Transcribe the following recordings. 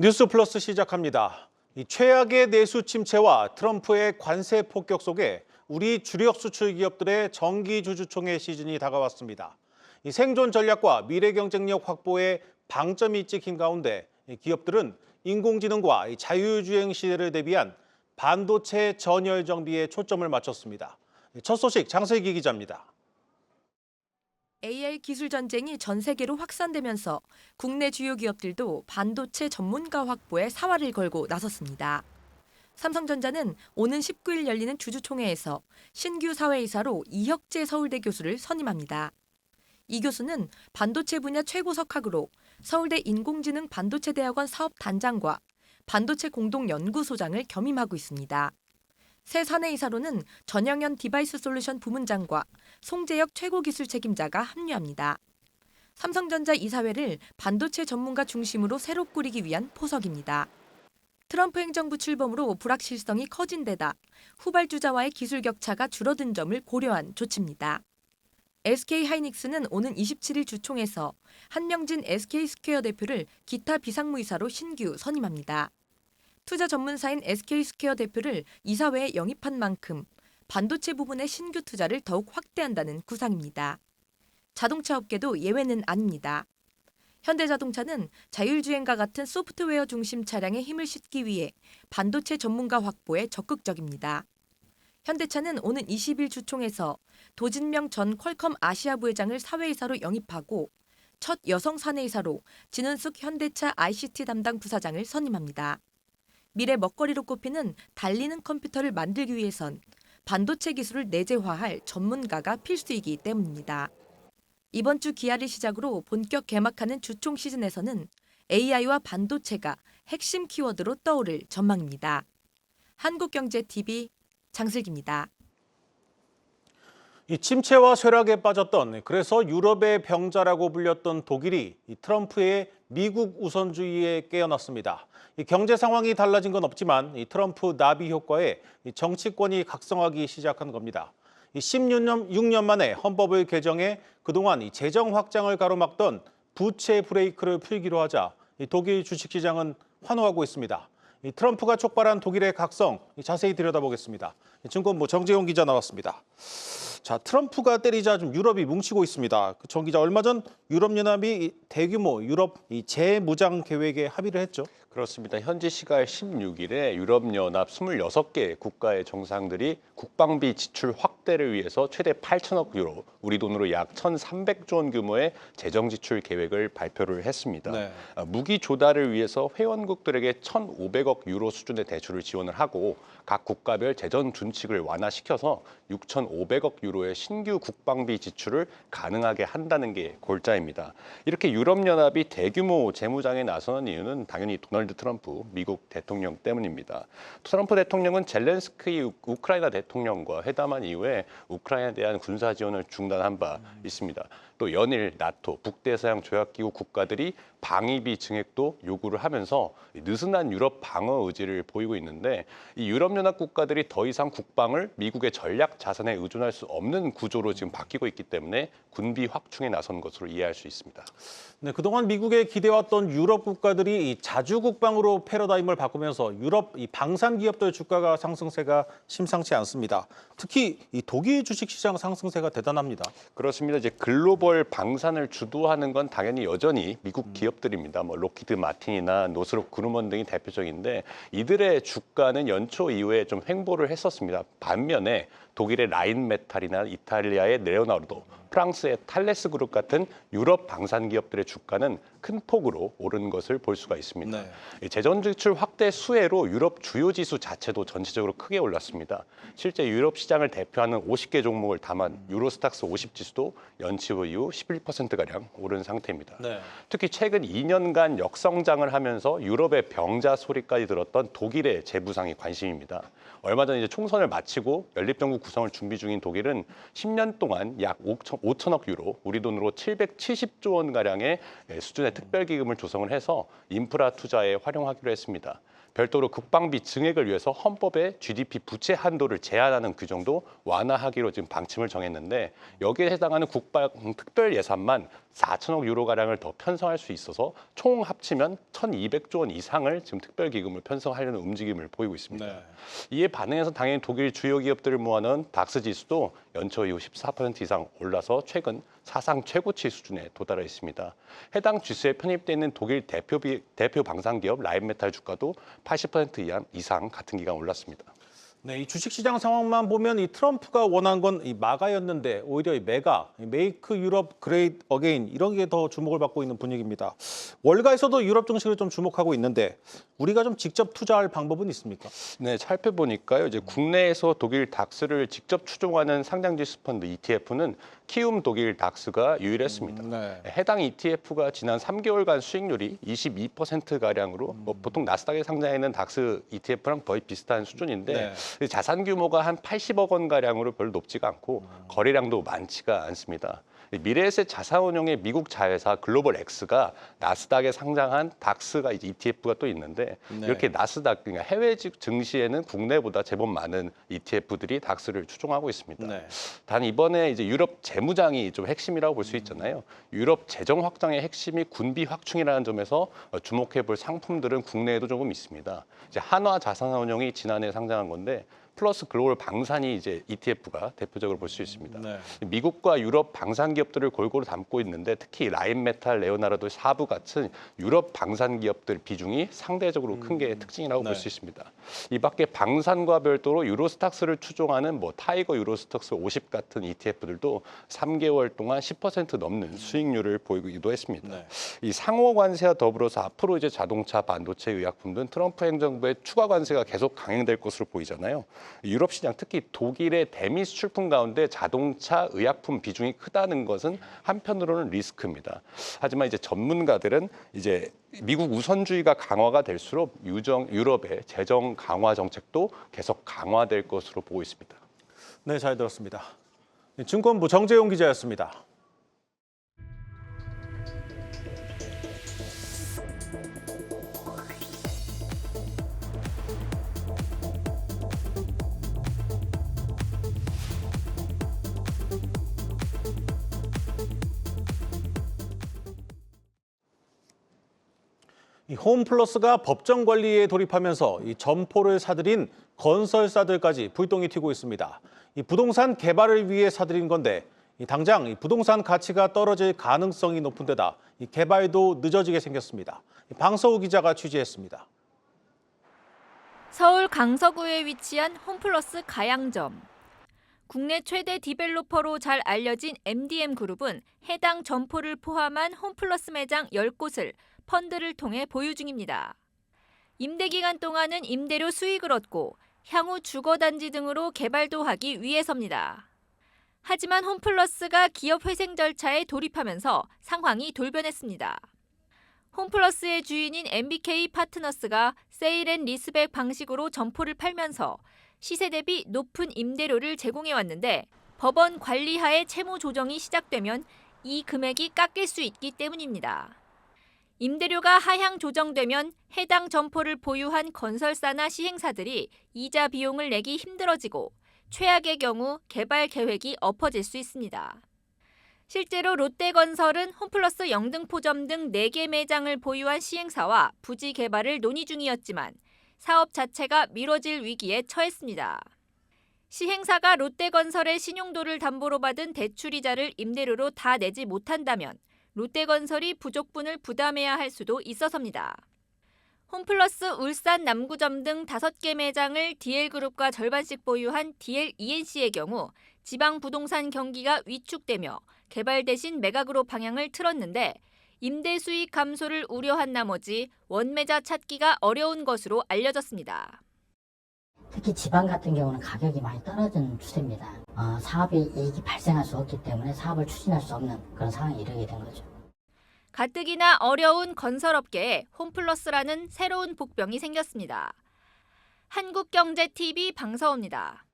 뉴스 플러스 시작합니다. 이 최악의 내수 침체와 트럼프의 관세 폭격 속에 우리 주력 수출 기업들의 정기 주주총회 시즌이 다가왔습니다. 이 생존 전략과 미래 경쟁력 확보에 방점이 찍힌 가운데 기업들은 인공지능과 자유주행 시대를 대비한 반도체 전열 정비에 초점을 맞췄습니다. 첫 소식 장세기 기자입니다. AI 기술 전쟁이 전 세계로 확산되면서 국내 주요 기업들도 반도체 전문가 확보에 사활을 걸고 나섰습니다. 삼성전자는 오는 19일 열리는 주주총회에서 신규 사회이사로 이혁재 서울대 교수를 선임합니다. 이 교수는 반도체 분야 최고 석학으로 서울대 인공지능 반도체대학원 사업단장과 반도체 공동연구소장을 겸임하고 있습니다. 새 사내이사로는 전영현 디바이스 솔루션 부문장과 송재혁 최고기술 책임자가 합류합니다. 삼성전자 이사회를 반도체 전문가 중심으로 새로 꾸리기 위한 포석입니다. 트럼프 행정부 출범으로 불확실성이 커진 데다 후발주자와의 기술 격차가 줄어든 점을 고려한 조치입니다. SK하이닉스는 오는 27일 주총에서 한명진 SK스퀘어 대표를 기타 비상무이사로 신규 선임합니다. 투자 전문사인 SK스퀘어 대표를 이사회에 영입한 만큼 반도체 부분의 신규 투자를 더욱 확대한다는 구상입니다. 자동차 업계도 예외는 아닙니다. 현대자동차는 자율주행과 같은 소프트웨어 중심 차량에 힘을 싣기 위해 반도체 전문가 확보에 적극적입니다. 현대차는 오는 20일 주총에서 도진명 전 퀄컴 아시아 부회장을 사회이사로 영입하고 첫 여성 사내이사로 진은숙 현대차 ICT 담당 부사장을 선임합니다. 미래 먹거리로 꼽히는 달리는 컴퓨터를 만들기 위해선 반도체 기술을 내재화할 전문가가 필수이기 때문입니다. 이번 주 기아를 시작으로 본격 개막하는 주총 시즌에서는 AI와 반도체가 핵심 키워드로 떠오를 전망입니다. 한국경제TV 장슬기입니다. 이 침체와 쇠락에 빠졌던 그래서 유럽의 병자라고 불렸던 독일이 트럼프의 미국 우선주의에 깨어났습니다. 이 경제 상황이 달라진 건 없지만 이 트럼프 나비 효과에 정치권이 각성하기 시작한 겁니다. 16년 만에 헌법을 개정해 그동안 이 재정 확장을 가로막던 부채 브레이크를 풀기로 하자 이 독일 주식시장은 환호하고 있습니다. 이 트럼프가 촉발한 독일의 각성 자세히 들여다보겠습니다. 증권부 정재용 기자 나왔습니다. 자, 트럼프가 때리자 좀 유럽이 뭉치고 있습니다. 정 기자, 얼마 전 유럽연합이 대규모 유럽 재무장 계획에 합의를 했죠. 그렇습니다. 현지 시각 16일에 유럽연합 26개 국가의 정상들이 국방비 지출 확대를 위해서 최대 8천억 유로, 우리 돈으로 약 1,300조 원 규모의 재정 지출 계획을 발표를 했습니다. 네. 무기 조달을 위해서 회원국들에게 1,500억 유로 수준의 대출을 지원을 하고 각 국가별 재정 준칙을 완화시켜서 6,500억 유로의 신규 국방비 지출을 가능하게 한다는 게 골자입니다. 이렇게 유럽연합이 대규모 재무장에 나서는 이유는 당연히 도널드 트럼프 미국 대통령 때문입니다. 트럼프 대통령은 젤렌스키 우크라이나 대통령과 회담한 이후에 우크라이나에 대한 군사 지원을 중단한 바 있습니다. 또 연일 나토 북대서양 조약기구 국가들이 방위비 증액도 요구를 하면서 느슨한 유럽 방어 의지를 보이고 있는데 이 유럽연합 국가들이 더 이상 국방을 미국의 전략 자산에 의존할 수 없는 구조로 지금 바뀌고 있기 때문에 군비 확충에 나선 것으로 이해할 수 있습니다. 네, 그동안 미국에 기대왔던 유럽 국가들이 자주 국방으로 패러다임을 바꾸면서 유럽 방산 기업들 주가가 상승세가 심상치 않습니다. 특히 이 독일 주식시장 상승세가 대단합니다. 그렇습니다. 이제 글로벌 방산을 주도하는 건 당연히 여전히 미국 기업들입니다. 뭐 로키드 마틴이나 노스롭 그루먼 등이 대표적인데 이들의 주가는 연초 이후에 좀 횡보를 했었습니다. 반면에 독일의 라인메탈이나 이탈리아의 레오나르도, 프랑스의 탈레스 그룹 같은 유럽 방산 기업들의 주가는 큰 폭으로 오른 것을 볼 수가 있습니다. 이 재정 지출 확대 수혜로 유럽 주요 지수 자체도 전체적으로 크게 올랐습니다. 실제 유럽 시장을 대표하는 50개 종목을 담은 유로스탁스 50 지수도 연치 이후 11%가량 오른 상태입니다. 네. 특히 최근 2년간 역성장을 하면서 유럽의 병자 소리까지 들었던 독일의 재부상이 관심입니다. 얼마 전 이제 총선을 마치고 연립정부 구성을 준비 중인 독일은 10년 동안 약 5천억 유로, 우리 돈으로 770조 원 가량의 수준의 특별기금을 조성을 해서 인프라 투자에 활용하기로 했습니다. 별도로 국방비 증액을 위해서 헌법에 GDP 부채 한도를 제한하는 규정도 완화하기로 지금 방침을 정했는데 여기에 해당하는 국방 특별 예산만 4천억 유로가량을 더 편성할 수 있어서 총 합치면 1,200조 원 이상을 지금 특별기금을 편성하려는 움직임을 보이고 있습니다. 네. 이에 반응해서 당연히 독일 주요 기업들을 모아놓은 닥스 지수도 연초 이후 14% 이상 올라서 최근 사상 최고치 수준에 도달해 있습니다. 해당 지수에 편입돼 있는 독일 대표 방산기업 라인메탈 주가도 80% 이상 같은 기간 올랐습니다. 네, 이 주식시장 상황만 보면 이 트럼프가 원한 건 이 마가였는데 오히려 이 메가, 메이크 유럽 그레이트 어게인 이런 게 더 주목을 받고 있는 분위기입니다. 월가에서도 유럽 증시를 좀 주목하고 있는데 우리가 좀 직접 투자할 방법은 있습니까? 네, 살펴보니까요. 이제 국내에서 독일 닥스를 직접 추종하는 상장지수 펀드 ETF는 키움 독일 닥스가 유일했습니다. 네. 해당 ETF가 지난 3개월간 수익률이 22%가량으로 보통 나스닥에 상장해 있는 닥스 ETF랑 거의 비슷한 수준인데 자산 규모가 한 80억 원가량으로 별로 높지가 않고 거래량도 많지가 않습니다. 미래에셋 자산운용의 미국 자회사 글로벌 X가 나스닥에 상장한 닥스가 이제 ETF가 또 있는데 이렇게 나스닥 그러니까 해외 증시에는 국내보다 제법 많은 ETF들이 닥스를 추종하고 있습니다. 단 이번에 이제 유럽 재무장이 좀 핵심이라고 볼 수 있잖아요. 유럽 재정 확장의 핵심이 군비 확충이라는 점에서 주목해 볼 상품들은 국내에도 조금 있습니다. 이제 한화 자산운용이 지난해 상장한 건데 플러스 글로벌 방산이 이제 ETF가 대표적으로 볼 수 있습니다. 미국과 유럽 방산 기업들을 골고루 담고 있는데 특히 라인메탈, 레오나르도, 사부 같은 유럽 방산 기업들 비중이 상대적으로 큰 게 특징이라고 볼 수 있습니다. 이 밖에 방산과 별도로 유로스탁스를 추종하는 뭐 타이거 유로스탁스 50 같은 ETF들도 3개월 동안 10% 넘는 수익률을 보이기도 했습니다. 이 상호 관세와 더불어서 앞으로 이제 자동차, 반도체, 의약품 등 트럼프 행정부의 추가 관세가 계속 강행될 것으로 보이잖아요. 유럽 시장 특히 독일의 대미 수출품 가운데 자동차, 의약품 비중이 크다는 것은 한편으로는 리스크입니다. 하지만 이제 전문가들은 이제 미국 우선주의가 강화가 될수록 유럽의 재정 강화 정책도 계속 강화될 것으로 보고 있습니다. 네, 잘 들었습니다. 증권부 정재용 기자였습니다. 이 홈플러스가 법정 관리에 돌입하면서 이 점포를 사들인 건설사들까지 불똥이 튀고 있습니다. 이 부동산 개발을 위해 사들인 건데 당장 이 부동산 가치가 떨어질 가능성이 높은 데다 이 개발도 늦어지게 생겼습니다. 방서우 기자가 취재했습니다. 서울 강서구에 위치한 홈플러스 가양점. 국내 최대 디벨로퍼로 잘 알려진 MDM그룹은 해당 점포를 포함한 홈플러스 매장 10곳을 펀드를 통해 보유 중입니다. 임대 기간 동안은 임대료 수익을 얻고 향후 주거단지 등으로 개발도 하기 위해서입니다. 하지만 홈플러스가 기업 회생 절차에 돌입하면서 상황이 돌변했습니다. 홈플러스의 주인인 MBK 파트너스가 세일 앤 리스백 방식으로 점포를 팔면서 시세 대비 높은 임대료를 제공해왔는데 법원 관리하에 채무 조정이 시작되면 이 금액이 깎일 수 있기 때문입니다. 임대료가 하향 조정되면 해당 점포를 보유한 건설사나 시행사들이 이자 비용을 내기 힘들어지고 최악의 경우 개발 계획이 엎어질 수 있습니다. 실제로 롯데건설은 홈플러스 영등포점 등 4개 매장을 보유한 시행사와 부지 개발을 논의 중이었지만 사업 자체가 미뤄질 위기에 처했습니다. 시행사가 롯데건설의 신용도를 담보로 받은 대출이자를 임대료로 다 내지 못한다면 롯데건설이 부족분을 부담해야 할 수도 있어서입니다. 홈플러스 울산 남구점 등 5개 매장을 DL그룹과 절반씩 보유한 DLENC의 경우 지방 부동산 경기가 위축되며 개발 대신 매각으로 방향을 틀었는데 임대 수익 감소를 우려한 나머지 원매자 찾기가 어려운 것으로 알려졌습니다. 특히 지방 같은 경우는 가격이 많이 떨어진 추세입니다. 사업이 이익이 발생할 수 없기 때문에 사업을 추진할 수 없는 그런 상황에 이르게 된 거죠. 가뜩이나 어려운 건설업계에 홈플러스라는 새로운 복병이 생겼습니다. 한국경제TV 방서우입니다.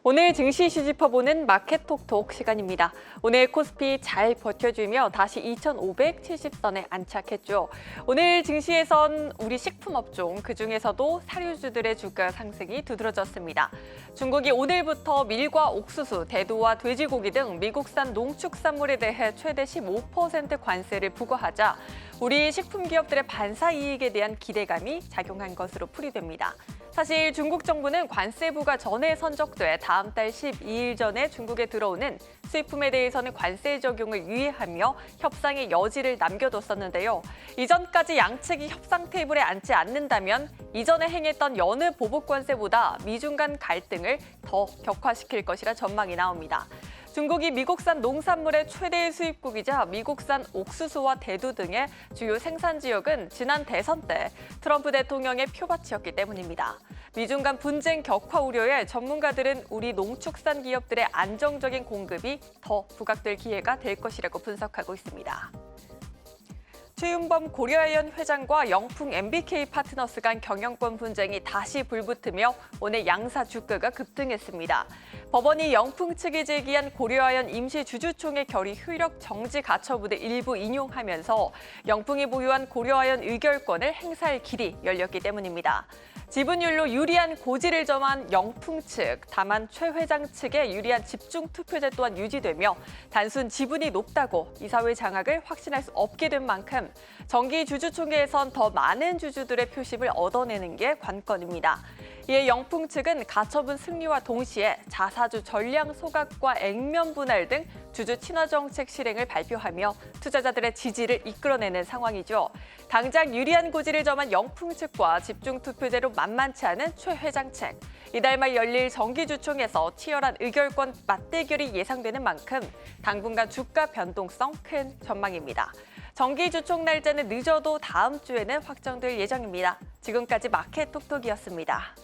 오늘 증시 이슈 짚어보는 마켓톡톡 시간입니다. 오늘 코스피 잘 버텨주며 다시 2,570선에 안착했죠. 오늘 증시에선 우리 식품업종, 그중에서도 사료주들의 주가 상승이 두드러졌습니다. 중국이 오늘부터 밀과 옥수수, 대두와 돼지고기 등 미국산 농축산물에 대해 최대 15% 관세를 부과하자 우리 식품기업들의 반사이익에 대한 기대감이 작용한 것으로 풀이됩니다. 사실 중국 정부는 관세 부과 전에 선적돼 다음 달 12일 전에 중국에 들어오는 수입품에 대해서는 관세 적용을 유예하며 협상의 여지를 남겨뒀었는데요. 이전까지 양측이 협상 테이블에 앉지 않는다면 이전에 행했던 여느 보복 관세보다 미중 간 갈등을 더 격화시킬 것이라 전망이 나옵니다. 중국이 미국산 농산물의 최대 수입국이자 미국산 옥수수와 대두 등의 주요 생산 지역은 지난 대선 때 트럼프 대통령의 표밭이었기 때문입니다. 미중 간 분쟁 격화 우려에 전문가들은 우리 농축산 기업들의 안정적인 공급이 더 부각될 기회가 될 것이라고 분석하고 있습니다. 최윤범 고려아연 회장과 영풍 MBK 파트너스 간 경영권 분쟁이 다시 불붙으며 오늘 양사 주가가 급등했습니다. 법원이 영풍 측이 제기한 고려아연 임시 주주총회 결의 효력 정지 가처분을 일부 인용하면서 영풍이 보유한 고려아연 의결권을 행사할 길이 열렸기 때문입니다. 지분율로 유리한 고지를 점한 영풍 측, 다만 최 회장 측의 유리한 집중 투표제 또한 유지되며 단순 지분이 높다고 이사회 장악을 확신할 수 없게 된 만큼 정기 주주총회에선 더 많은 주주들의 표심을 얻어내는 게 관건입니다. 이에 영풍 측은 가처분 승리와 동시에 자사주 전량 소각과 액면 분할 등 주주 친화 정책 실행을 발표하며 투자자들의 지지를 이끌어내는 상황이죠. 당장 유리한 고지를 점한 영풍 측과 집중 투표제로 만만치 않은 최 회장 측. 이달 말 열릴 정기주총에서 치열한 의결권 맞대결이 예상되는 만큼 당분간 주가 변동성 큰 전망입니다. 정기주총 날짜는 늦어도 다음 주에는 확정될 예정입니다. 지금까지 마켓톡톡이었습니다.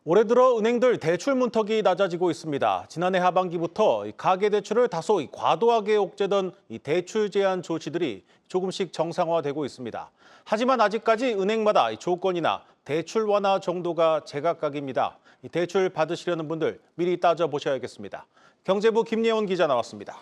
올해 들어 은행들 대출 문턱이 낮아지고 있습니다. 지난해 하반기부터 가계대출을 다소 과도하게 옥죄던 대출 제한 조치들이 조금씩 정상화되고 있습니다. 하지만 아직까지 은행마다 조건이나 대출 완화 정도가 제각각입니다. 대출 받으시려는 분들 미리 따져보셔야겠습니다. 경제부 김예원 기자 나왔습니다.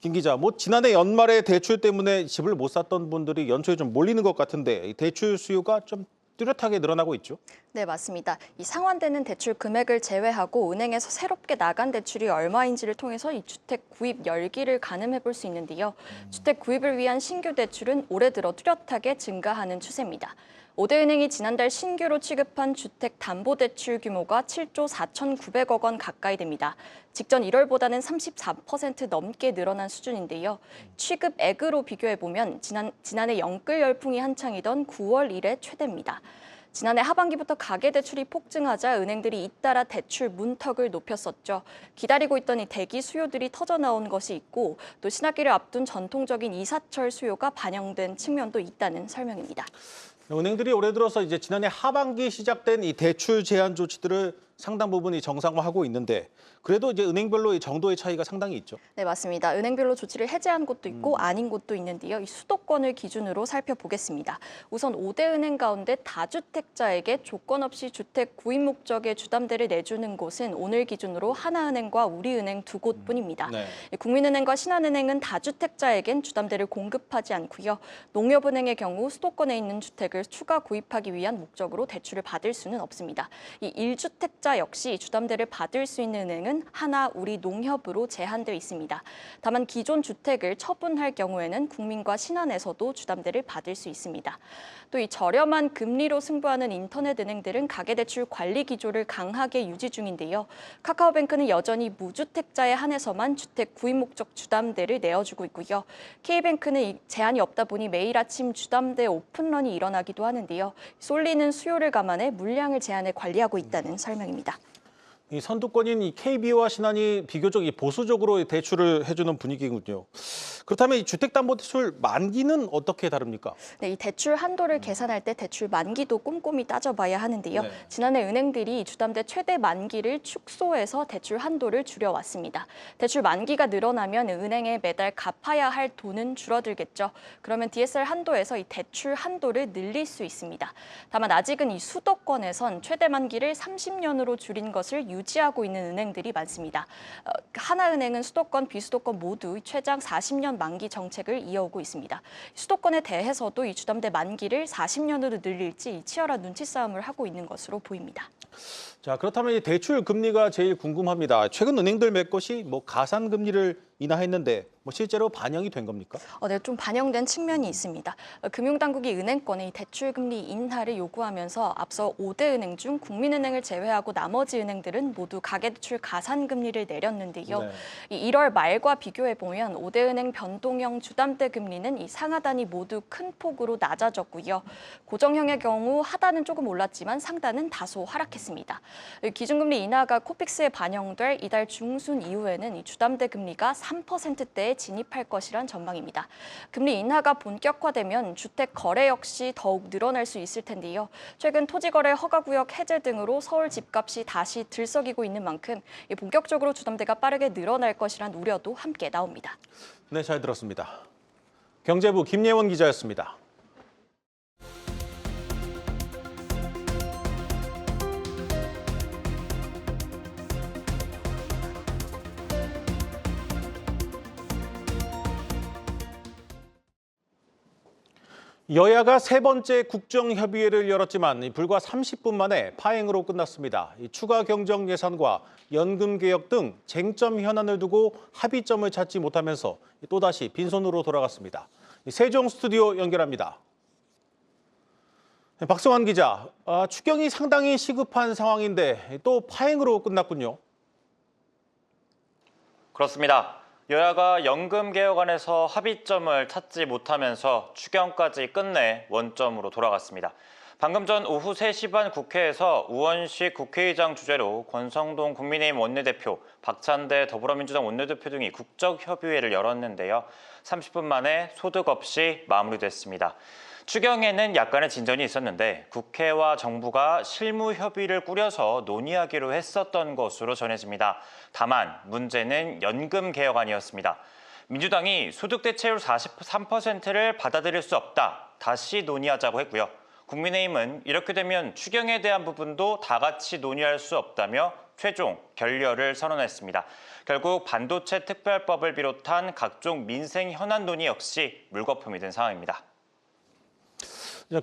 김 기자, 지난해 연말에 대출 때문에 집을 못 샀던 분들이 연초에 좀 몰리는 것 같은데 대출 수요가 좀 뚜렷하게 늘어나고 있죠? 네, 맞습니다. 이 상환되는 대출 금액을 제외하고 은행에서 새롭게 나간 대출이 얼마인지를 통해서 이 주택 구입 열기를 가늠해 볼 수 있는데요. 주택 구입을 위한 신규 대출은 올해 들어 뚜렷하게 증가하는 추세입니다. 5대 은행이 지난달 신규로 취급한 주택담보대출 규모가 7조 4,900억 원 가까이 됩니다. 직전 1월보다는 34% 넘게 늘어난 수준인데요. 취급액으로 비교해보면 지난해 영끌 열풍이 한창이던 9월 이래 최대입니다. 지난해 하반기부터 가계대출이 폭증하자 은행들이 잇따라 대출 문턱을 높였었죠. 기다리고 있던 이 대기 수요들이 터져나온 것이 있고 또 신학기를 앞둔 전통적인 이사철 수요가 반영된 측면도 있다는 설명입니다. 은행들이 올해 들어서 이제 지난해 하반기 시작된 이 대출 제한 조치들을 상당 부분이 정상화하고 있는데 그래도 이제 은행별로 이 정도의 차이가 상당히 있죠. 네, 맞습니다. 은행별로 조치를 해제한 곳도 있고 아닌 곳도 있는데요. 이 수도권을 기준으로 살펴보겠습니다. 우선 5대 은행 가운데 다주택자에게 조건 없이 주택 구입 목적의 주담대를 내주는 곳은 오늘 기준으로 하나은행과 우리은행 두 곳뿐입니다. 네. 국민은행과 신한은행은 다주택자에겐 주담대를 공급하지 않고요. 농협은행의 경우 수도권에 있는 주택을 추가 구입하기 위한 목적으로 대출을 받을 수는 없습니다. 이 1주택자 역시 주담대를 받을 수 있는 은행은 하나 우리 농협으로 제한되어 있습니다. 다만 기존 주택을 처분할 경우에는 국민과 신한에서도 주담대를 받을 수 있습니다. 또 이 저렴한 금리로 승부하는 인터넷 은행들은 가계대출 관리 기조를 강하게 유지 중인데요. 카카오뱅크는 여전히 무주택자에 한해서만 주택 구입 목적 주담대를 내어주고 있고요. K뱅크는 제한이 없다 보니 매일 아침 주담대 오픈런이 일어나기도 하는데요. 쏠리는 수요를 감안해 물량을 제한해 관리하고 있다는 설명입니다. 이 선두권인 이 KB와 신한이 비교적 이 보수적으로 대출을 해주는 분위기군요. 그렇다면 이 주택담보대출 만기는 어떻게 다릅니까? 네, 이 대출 한도를 계산할 때 대출 만기도 꼼꼼히 따져봐야 하는데요. 네. 지난해 은행들이 주담대 최대 만기를 축소해서 대출 한도를 줄여왔습니다. 대출 만기가 늘어나면 은행에 매달 갚아야 할 돈은 줄어들겠죠. 그러면 DSR 한도에서 이 대출 한도를 늘릴 수 있습니다. 다만 아직은 이 수도권에선 최대 만기를 30년으로 줄인 것을 유지하고 있는 은행들이 많습니다. 하나은행은 수도권, 비수도권 모두 최장 40년 만기 정책을 이어오고 있습니다. 수도권에 대해서도 이 주담대 만기를 40년으로 늘릴지 치열한 눈치 싸움을 하고 있는 것으로 보입니다. 자, 그렇다면 이 대출 금리가 제일 궁금합니다. 최근 은행들 몇 것이 가산 금리를 인하했는데 실제로 반영이 된 겁니까? 네, 좀 반영된 측면이 있습니다. 금융당국이 은행권의 대출 금리 인하를 요구하면서 앞서 5대 은행 중 국민은행을 제외하고 나머지 은행들은 모두 가계대출 가산 금리를 내렸는데요. 네. 이 1월 말과 비교해 보면 5대 은행 변동형 주담대 금리는 이 상하단이 모두 큰 폭으로 낮아졌고요. 고정형의 경우 하단은 조금 올랐지만 상단은 다소 하락했습니다. 기준금리 인하가 코픽스에 반영될 이달 중순 이후에는 이 주담대 금리가 3%대에 진입할 것이란 전망입니다. 금리 인하가 본격화되면 주택 거래 역시 더욱 늘어날 수 있을 텐데요. 최근 토지거래 허가구역 해제 등으로 서울 집값이 다시 들썩이고 있는 만큼 본격적으로 주담대가 빠르게 늘어날 것이란 우려도 함께 나옵니다. 네, 잘 들었습니다. 경제부 김예원 기자였습니다. 여야가 세 번째 국정협의회를 열었지만 불과 30분 만에 파행으로 끝났습니다. 추가 경정 예산과 연금 개혁 등 쟁점 현안을 두고 합의점을 찾지 못하면서 또다시 빈손으로 돌아갔습니다. 세종 스튜디오 연결합니다. 박성환 기자, 추경이 상당히 시급한 상황인데 또 파행으로 끝났군요. 그렇습니다. 여야가 연금 개혁안에서 합의점을 찾지 못하면서 추경까지 끝내 원점으로 돌아갔습니다. 방금 전 오후 3시 반 국회에서 우원식 국회의장 주재로 권성동 국민의힘 원내대표, 박찬대 더불어민주당 원내대표 등이 국정협의회를 열었는데요. 30분 만에 소득 없이 마무리됐습니다. 추경에는 약간의 진전이 있었는데 국회와 정부가 실무 협의를 꾸려서 논의하기로 했었던 것으로 전해집니다. 다만 문제는 연금 개혁안이었습니다. 민주당이 소득 대체율 43%를 받아들일 수 없다. 다시 논의하자고 했고요. 국민의힘은 이렇게 되면 추경에 대한 부분도 다 같이 논의할 수 없다며 최종 결렬을 선언했습니다. 결국 반도체 특별법을 비롯한 각종 민생 현안 논의 역시 물거품이 된 상황입니다.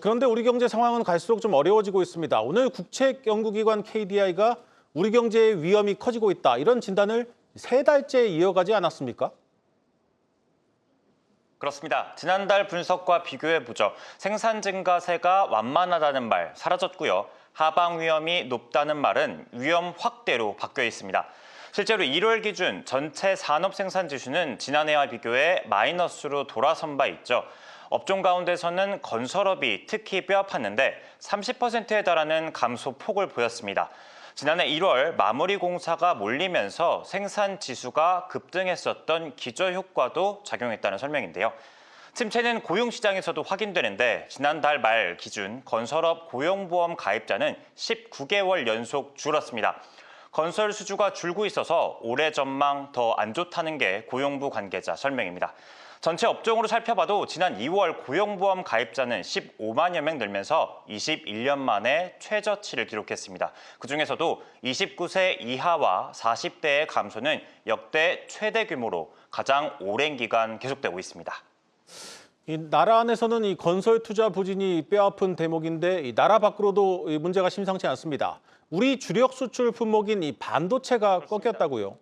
그런데 우리 경제 상황은 갈수록 좀 어려워지고 있습니다. 오늘 국책연구기관 KDI가 우리 경제의 위험이 커지고 있다. 이런 진단을 3달째 이어가지 않았습니까? 그렇습니다. 지난달 분석과 비교해보죠. 생산 증가세가 완만하다는 말 사라졌고요. 하방 위험이 높다는 말은 위험 확대로 바뀌어 있습니다. 실제로 1월 기준 전체 산업 생산 지수는 지난해와 비교해 마이너스로 돌아선 바 있죠. 업종 가운데서는 건설업이 특히 뼈아팠는데 30%에 달하는 감소폭을 보였습니다. 지난해 1월 마무리 공사가 몰리면서 생산 지수가 급등했었던 기저효과도 작용했다는 설명인데요. 침체는 고용시장에서도 확인되는데 지난달 말 기준 건설업 고용보험 가입자는 19개월 연속 줄었습니다. 건설 수주가 줄고 있어서 올해 전망 더 안 좋다는 게 고용부 관계자 설명입니다. 전체 업종으로 살펴봐도 지난 2월 고용보험 가입자는 15만여 명 늘면서 21년 만에 최저치를 기록했습니다. 그중에서도 29세 이하와 40대의 감소는 역대 최대 규모로 가장 오랜 기간 계속되고 있습니다. 이 나라 안에서는 이 건설 투자 부진이 뼈아픈 대목인데 이 나라 밖으로도 이 문제가 심상치 않습니다. 우리 주력 수출 품목인 이 반도체가 꺾였다고요?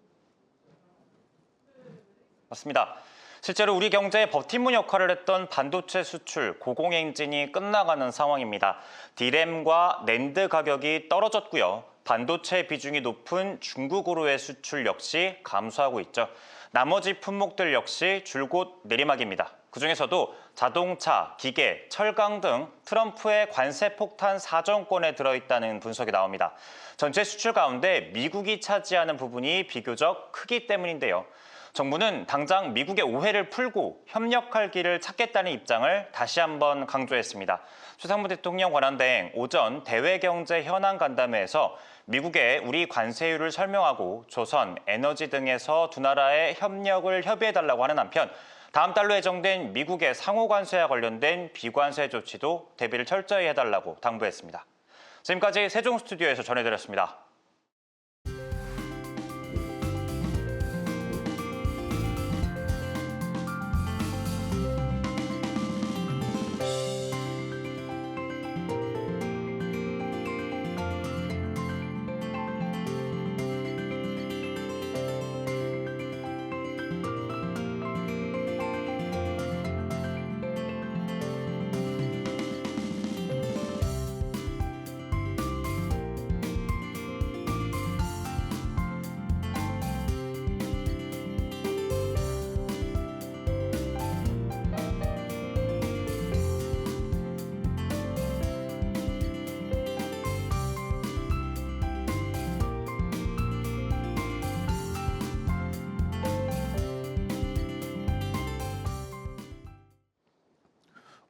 맞습니다. 실제로 우리 경제의 버팀목 역할을 했던 반도체 수출 고공행진이 끝나가는 상황입니다. 디램과 낸드 가격이 떨어졌고요. 반도체 비중이 높은 중국으로의 수출 역시 감소하고 있죠. 나머지 품목들 역시 줄곧 내리막입니다. 그중에서도 자동차, 기계, 철강 등 트럼프의 관세 폭탄 4정권에 들어있다는 분석이 나옵니다. 전체 수출 가운데 미국이 차지하는 부분이 비교적 크기 때문인데요. 정부는 당장 미국의 오해를 풀고 협력할 길을 찾겠다는 입장을 다시 한번 강조했습니다. 최상무 대통령 권한대행 오전 대외경제 현안 간담회에서 미국의 우리 관세율을 설명하고 조선, 에너지 등에서 두 나라의 협력을 협의해달라고 하는 한편 다음 달로 예정된 미국의 상호 관세와 관련된 비관세 조치도 대비를 철저히 해달라고 당부했습니다. 지금까지 세종 스튜디오에서 전해드렸습니다.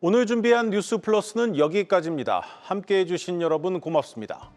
오늘 준비한 뉴스 플러스는 여기까지입니다. 함께해 주신 여러분 고맙습니다.